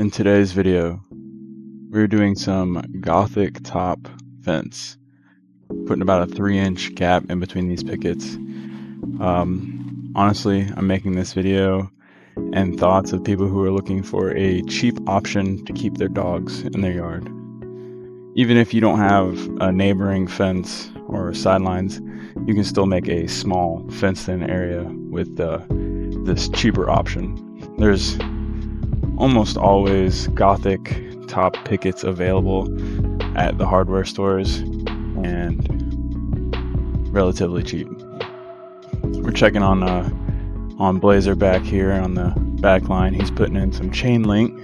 In today's video, we're doing some Gothic top fence, putting about a 3-inch gap in between these pickets. Honestly, I'm making this video and thoughts of people who are looking for a cheap option to keep their dogs in their yard. Even if you don't have a neighboring fence or sidelines, you can still make a small fenced-in area with this cheaper option. There's almost always Gothic top pickets available at the hardware stores and relatively cheap. We're checking on Blazer back here on the back line. He's putting in some chain link.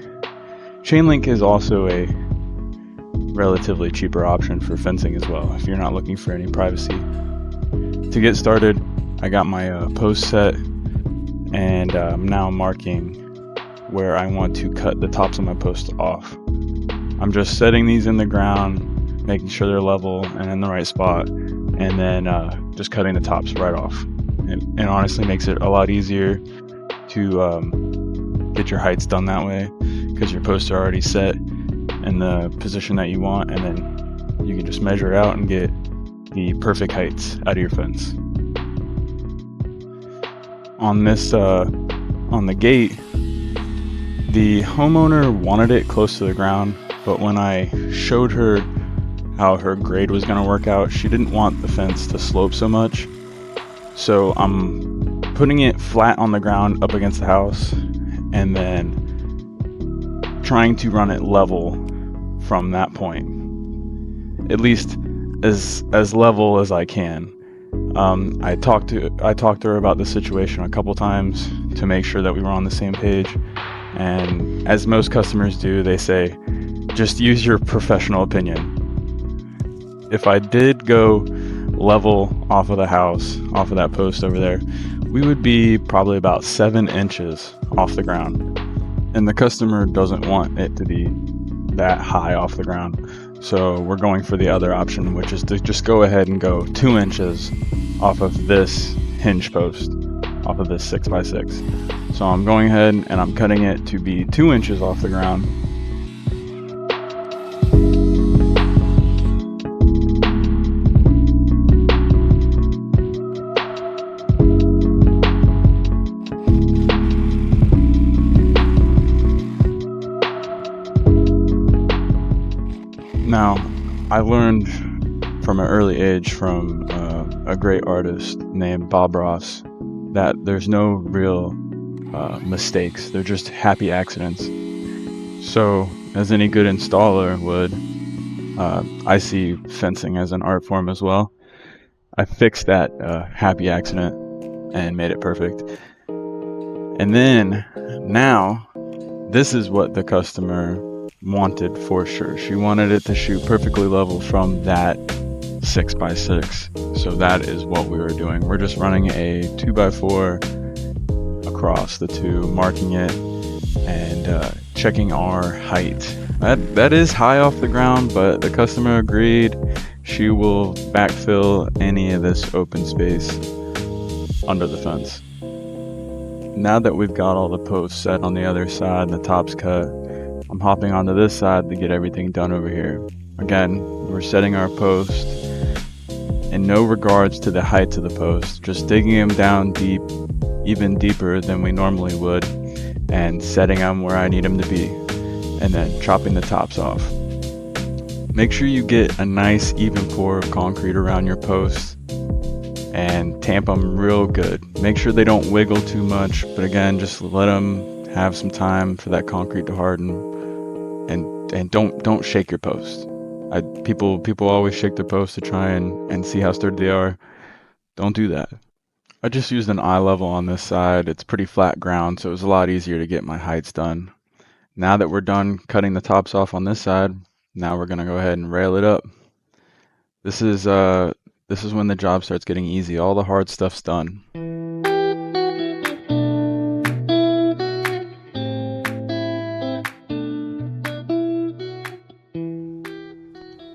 Chain link is also a relatively cheaper option for fencing as well if you're not looking for any privacy. To get started, I got my post set and I'm now marking where I want to cut the tops of my posts off. I'm just setting these in the ground, making sure they're level and in the right spot, and then just cutting the tops right off. And honestly makes it a lot easier to get your heights done that way, because your posts are already set in the position that you want, and then you can just measure it out and get the perfect heights out of your fence. On this, on the gate, the homeowner wanted it close to the ground, but when I showed her how her grade was going to work out, she didn't want the fence to slope so much. So I'm putting it flat on the ground up against the house and then trying to run it level from that point, at least as level as I can. I talked to her about the situation a couple times to make sure that we were on the same page. And as most customers do, they say, just use your professional opinion. If I did go level off of the house, off of that post over there, we would be probably about 7 inches off the ground. And the customer doesn't want it to be that high off the ground. So we're going for the other option, which is to just go ahead and go 2 inches off of this hinge post, off of this 6x6. So I'm going ahead and I'm cutting it to be 2 inches off the ground. Now, I learned from an early age from a great artist named Bob Ross that there's no real mistakes. They're just happy accidents. So, as any good installer would, I see fencing as an art form as well. I fixed that happy accident and made it perfect. And then, now, this is what the customer wanted for sure. She wanted it to shoot perfectly level from that 6x6. So that is what we were doing. We're just running a 2x4 across the two, marking it and checking our height. That is high off the ground, but the customer agreed she will backfill any of this open space under the fence. Now that we've got all the posts set on the other side and the tops cut, I'm hopping onto this side to get everything done over here. Again, we're setting our post in no regards to the heights of the post, just digging them down deep, even deeper than we normally would, and setting them where I need them to be, and then chopping the tops off. Make sure you get a nice even pour of concrete around your posts and tamp them real good. Make sure they don't wiggle too much, but again, just let them have some time for that concrete to harden, and don't shake your post. People always shake their posts to try and see how sturdy they are. Don't do that. I just used an eye level on this side. It's pretty flat ground, so it was a lot easier to get my heights done. Now that we're done cutting the tops off on this side, now we're gonna go ahead and rail it up. This is when the job starts getting easy. All the hard stuff's done.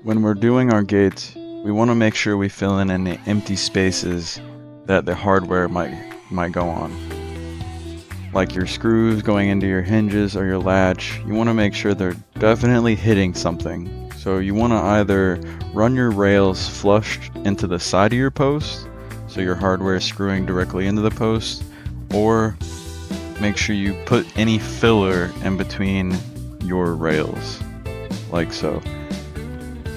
When we're doing our gates, we want to make sure we fill in any empty spaces that the hardware might go on. like your screws going into your hinges or your latch, you want to make sure they're definitely hitting something. So you want to either run your rails flushed into the side of your post, so your hardware is screwing directly into the post, or make sure you put any filler in between your rails, like so.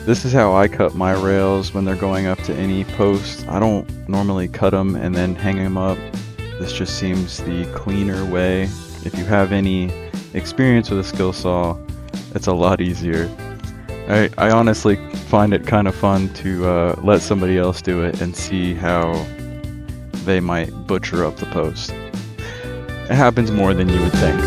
This is how I cut my rails when they're going up to any post. I don't normally cut them and then hang them up. This just seems the cleaner way. If you have any experience with a skill saw, it's a lot easier. I honestly find it kind of fun to let somebody else do it and see how they might butcher up the post. It happens more than you would think.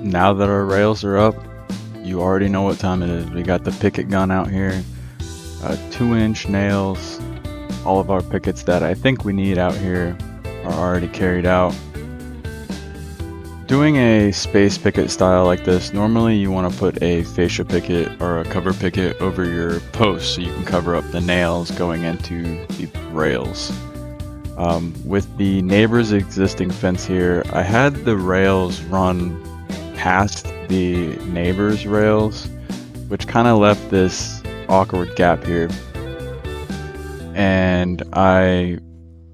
Now that our rails are up, you already know what time it is. We got the Picket gun out here, 2-inch nails. All of our pickets that I think we need out here are already carried out. Doing a space picket style like this, normally you want to put a fascia picket or a cover picket over your post so you can cover up the nails going into the rails. With the neighbor's existing fence here, I had the rails run past the neighbor's rails, which kind of left this awkward gap here. And I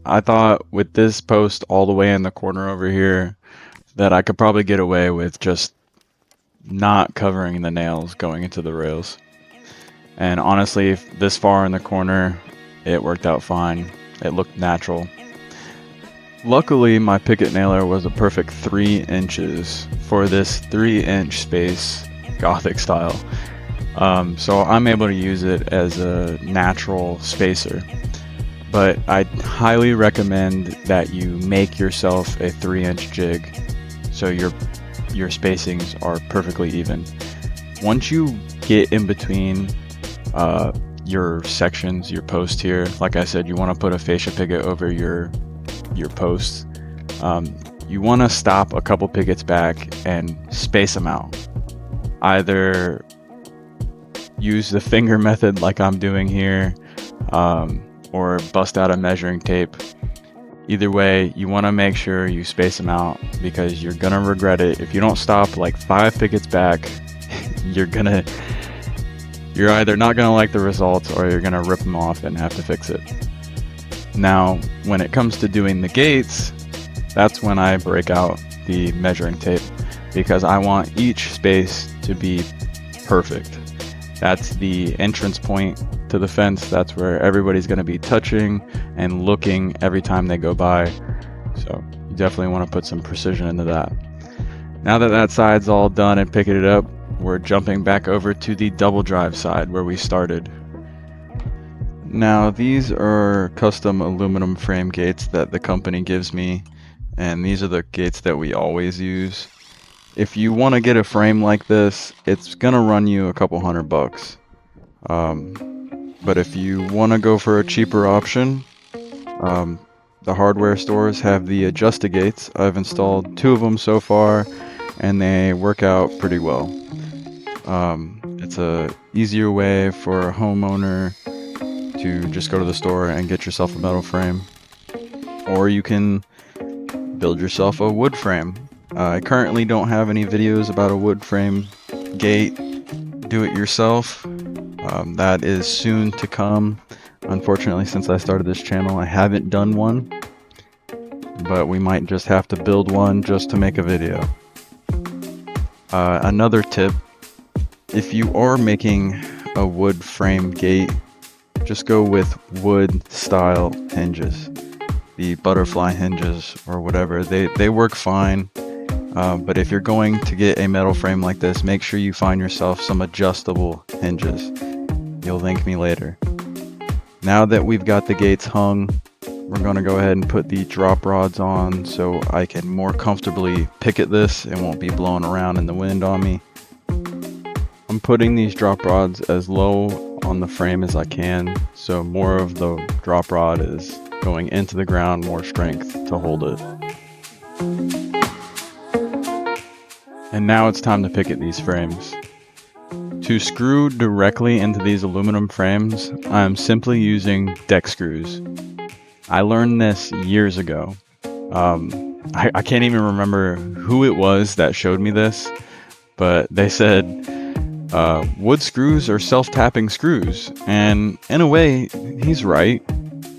thought with this post all the way in the corner over here that I could probably get away with just not covering the nails going into the rails. And honestly, this far in the corner, it worked out fine. It looked natural. Luckily, my picket nailer was a perfect 3 inches for this 3-inch space, Gothic style. So I'm able to use it as a natural spacer. But I highly recommend that you make yourself a 3-inch jig so your spacings are perfectly even. Once you get in between your sections, your post here, like I said, you want to put a fascia picket over your posts. You want to stop a couple pickets back and space them out. Either use the finger method like I'm doing here, or bust out a measuring tape. Either way, you want to make sure you space them out because you're gonna regret it. If you don't stop like 5 pickets back, you're either not gonna like the results or you're gonna rip them off and have to fix it. Now, when it comes to doing the gates, that's when I break out the measuring tape because I want each space to be perfect. That's the entrance point to the fence. That's where everybody's going to be touching and looking every time they go by. So you definitely want to put some precision into that. Now that that side's all done and picking it up, we're jumping back over to the double drive side where we started. Now these are custom aluminum frame gates that the company gives me, and these are the gates that we always use. If you want to get a frame like this, it's gonna run you a couple $100. But if you want to go for a cheaper option, the hardware stores have the adjusted gates. I've installed 2 of them so far, and they work out pretty well. It's a easier way for a homeowner to just go to the store and get yourself a metal frame, or you can build yourself a wood frame. I currently don't have any videos about a wood frame gate do it yourself. That is soon to come. Unfortunately, since I started this channel, I haven't done one, but we might just have to build one just to make a video. Another tip, if you are making a wood frame gate, just go with wood style hinges, the butterfly hinges or whatever. They work fine, but if you're going to get a metal frame like this, make sure you find yourself some adjustable hinges. You'll thank me later. Now that we've got the gates hung, we're going to go ahead and put the drop rods on so I can more comfortably picket this. It won't be blowing around in the wind on me. I'm putting these drop rods as low on the frame as I can, so more of the drop rod is going into the ground, more strength to hold it. And now it's time to picket these frames. To screw directly into these aluminum frames, I'm simply using deck screws. I learned this years ago. I can't even remember who it was that showed me this, but they said wood screws are self-tapping screws, and in a way, he's right.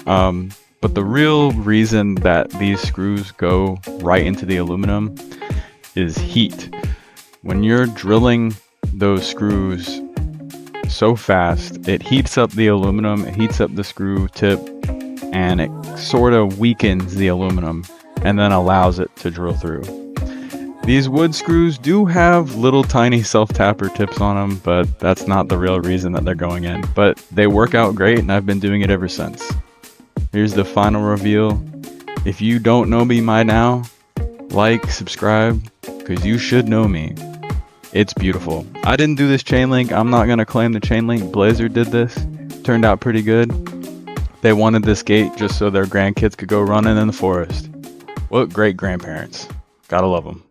But the real reason that these screws go right into the aluminum is heat. When you're drilling those screws so fast, it heats up the aluminum, it heats up the screw tip, and it sort of weakens the aluminum and then allows it to drill through. These wood screws do have little tiny self-tapper tips on them, but that's not the real reason that they're going in. But they work out great, and I've been doing it ever since. Here's the final reveal. If you don't know me by now, like, subscribe, because you should know me. It's beautiful. I didn't do this chain link. I'm not going to claim the chain link. Blazer did this. Turned out pretty good. They wanted this gate just so their grandkids could go running in the forest. What great grandparents. Gotta love them.